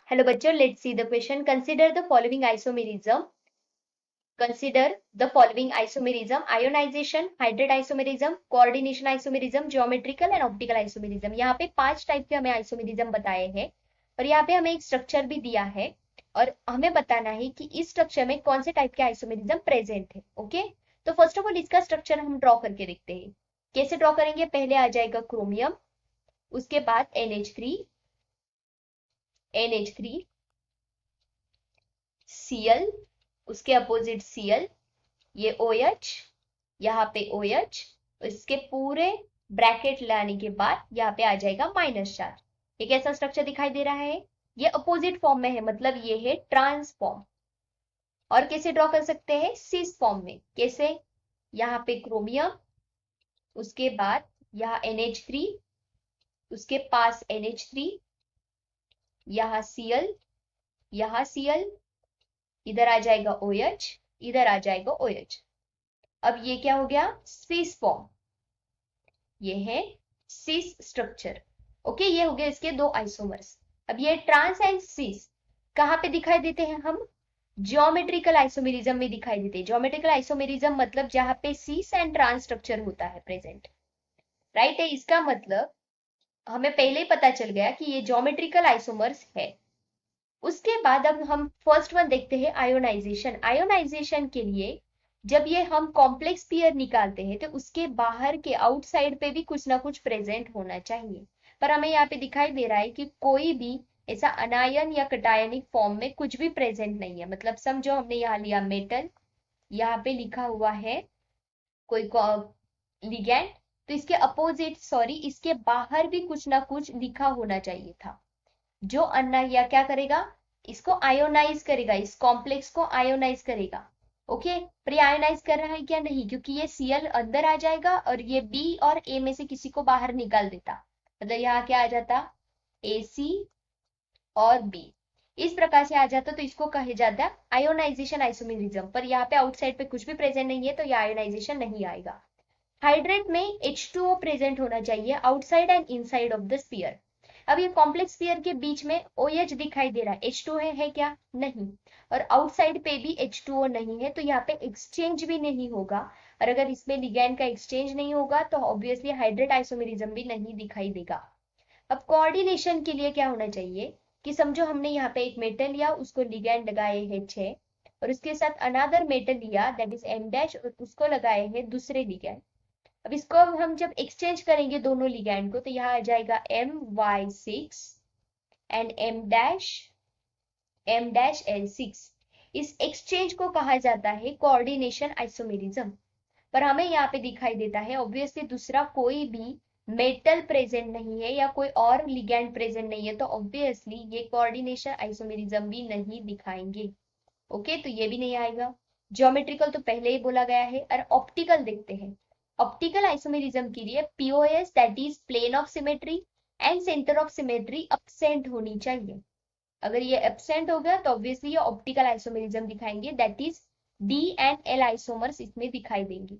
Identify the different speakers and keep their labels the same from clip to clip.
Speaker 1: Hello बच्चों, let's see the question. Consider the following isomerism. Consider the following isomerism: ionisation, hydrate isomerism, coordination isomerism, geometrical and optical isomerism. यहाँ पे 5 type के हमें isomerism बताए हैं और यहाँ पे हमें एक स्ट्रक्चर भी दिया है और हमें बताना है कि इस स्ट्रक्चर में कौन से टाइप के आइसोमेरिज्म प्रेजेंट है. ओके, तो फर्स्ट ऑफ ऑल इसका स्ट्रक्चर हम ड्रॉ करके देखते हैं. कैसे ड्रॉ करेंगे? पहले आ जाएगा क्रोमियम, उसके बाद NH3, Cl, उसके अपोजिट Cl, ये OH, यहाँ पे OH, इसके पूरे ब्रैकेट लाने के बाद यहाँ पे आ जाएगा -चार्ज. ये कैसा स्ट्रक्चर दिखाई दे रहा है? ये अपोजिट फॉर्म में है, मतलब ये है ट्रांस फॉर्म. और कैसे ड्रॉ कर सकते हैं? सिस फॉर्म में. कैसे? यहाँ पे क्रोमियम, उसके बाद यहाँ NH3, उसके पास NH3, यहाँ Cl, यहाँ Cl, इधर आ जाएगा OH, इधर आ जाएगा OH. अब ये क्या हो गया? Cis form. ये है सिस स्ट्रक्चर. ओके, ये हो गया इसके दो आइसोमर्स. अब ये ट्रांस एंड सिस कहाँ पे दिखाई देते हैं? हम ज्योमेट्रिकल आइसोमेरिज्म में दिखाई देते हैं. ज्योमेट्रिकल आइसोमेरिज्म मतलब जहाँ पे सिस एंड ट्रांस स्ट्रक्चर होता है प्रेजेंट. राइट है? इसका मतलब हमें पहले ही पता चल गया कि ये ज्योमेट्रिकल आइसोमर्स है. उसके बाद अब हम फर्स्ट वन देखते हैं, आयोनाइजेशन. आयोनाइजेशन के लिए जब ये हम कॉम्प्लेक्स पेयर निकालते हैं तो उसके बाहर के आउटसाइड पे भी कुछ ना कुछ प्रेजेंट होना चाहिए. पर हमें यहाँ पे दिखाई दे रहा है कि कोई भी ऐसा अनायन या कटायनिक फॉर्म में कुछ भी प्रेजेंट नहीं है. मतलब समझो हमने यहाँ लिया मेटल, यहाँ पे लिखा हुआ है कोई लिगैंड, तो इसके अपोजिट इसके बाहर भी कुछ ना कुछ लिखा होना चाहिए था जो अन्ना या क्या करेगा, इसको आयोनाइज करेगा, इस कॉम्प्लेक्स को आयोनाइज करेगा. ओके, पर ये आयोनाइज कर रहा है क्या? नहीं, क्योंकि ये Cl अंदर आ जाएगा और ये B और A में से किसी को बाहर निकाल देता. मतलब यहाँ क्या आ जाता? AC और B. इस प्रकार से आ जाता तो इसको कहे जाता है आयोनाइजेशन आइसोमेरिज्म. पर यहाँ पे आउटसाइड पे कुछ भी प्रेजेंट नहीं है तो ये आयोनाइजेशन नहीं आएगा. हाइड्रेट में H2O प्रेजेंट होना चाहिए outside and inside of the sphere. अब ये कॉम्प्लेक्स स्फीयर के बीच में OH दिखाई दे रहा है, H2O है क्या? नहीं. और आउटसाइड पे भी H2O नहीं है, तो यहाँ पे एक्सचेंज भी नहीं होगा. और अगर इसमें लिगैंड का एक्सचेंज नहीं होगा तो ऑब्वियसली हाइड्रेट आइसोमेरिज्म भी नहीं दिखाई देगा. अब कोऑर्डिनेशन के लिए क्या होना चाहिए कि समझो हमने यहाँ पे एक मेटल लिया, उसको लिगैंड लगाए हैं 6 और उसके साथ अनदर मेटल लिया दैट इज M' और उसको लगाए हैं दूसरे लिगैंड. अब इसको हम जब एक्सचेंज करेंगे दोनों लिगैंड को तो यहाँ आ जाएगा My6 एंड M'L6. इस एक्सचेंज को कहा जाता है कोऑर्डिनेशन आइसोमेरिज्म. पर हमें यहाँ पे दिखाई देता है ऑब्वियसली दूसरा कोई भी मेटल प्रेजेंट नहीं है या कोई और लिगैंड प्रेजेंट नहीं है, तो ऑब्वियसली ये कोऑर्डिनेशन आइसोमेरिज्म भी नहीं दिखाएंगे. ओके, तो ये भी नहीं आएगा. ज्योमेट्रिकल तो पहले ही बोला गया है. और ऑप्टिकल देखते हैं. ऑप्टिकल आइसोमेरिज्म के लिए POS that is plane of symmetry and centre of symmetry absent होनी चाहिए. अगर ये एब्सेंट हो गया तो ऑब्वियसली ये ऑप्टिकल आइसोमेरिज्म दिखाएंगे, that is D and L isomers इसमें दिखाई देंगे.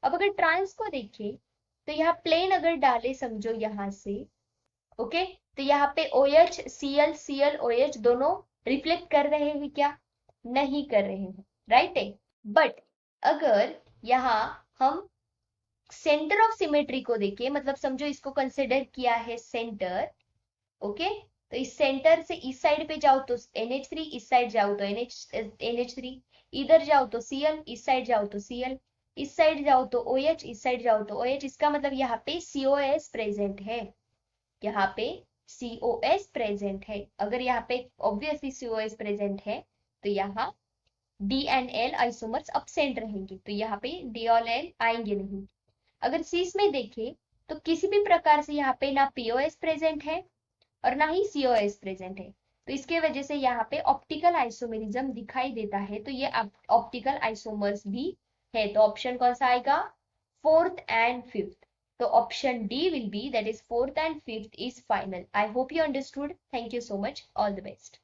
Speaker 1: अब अगर ट्रांस को देखें तो यहाँ प्लेन अगर डाले समझो यहाँ से, ओके, तो यहाँ पे OH Cl OH दोनों रिफ्लेक्ट कर रहे हैं क्या? नहीं कर रहे हैं. राइट है? बट अगर यहाँ हम सेंटर ऑफ सिमेट्री को देखें, मतलब समझो इसको कंसिडर किया है सेंटर. ओके, तो इस सेंटर से इस साइड पे जाओ तो NH3, इस साइड जाओ तो NH3, इधर जाओ तो Cl, इस साइड जाओ तो Cl, इस साइड जाओ तो OH, इस साइड जाओ तो OH. इसका मतलब यहाँ पे COS प्रेजेंट है. यहाँ पे COS प्रेजेंट है. अगर यहाँ पे ऑब्वियसली COS प्रेजेंट है तो यहाँ D and L isomers absent रहेंगे, तो यहाँ पे D और L आएंगे नहीं. अगर सीस में देखें तो किसी भी प्रकार से यहाँ पे ना POS प्रेजेंट है और ना ही COS प्रेजेंट है, तो इसके वजह से यहाँ पे ऑप्टिकल आइसोमेरिज्म दिखाई देता है. तो ये ऑप्टिकल आइसोमर्स भी है. तो ऑप्शन कौन सा आएगा? 4th and 5th. तो option D will be, that is 4th and 5th is final. I hope you understood. Thank you so much. All the best.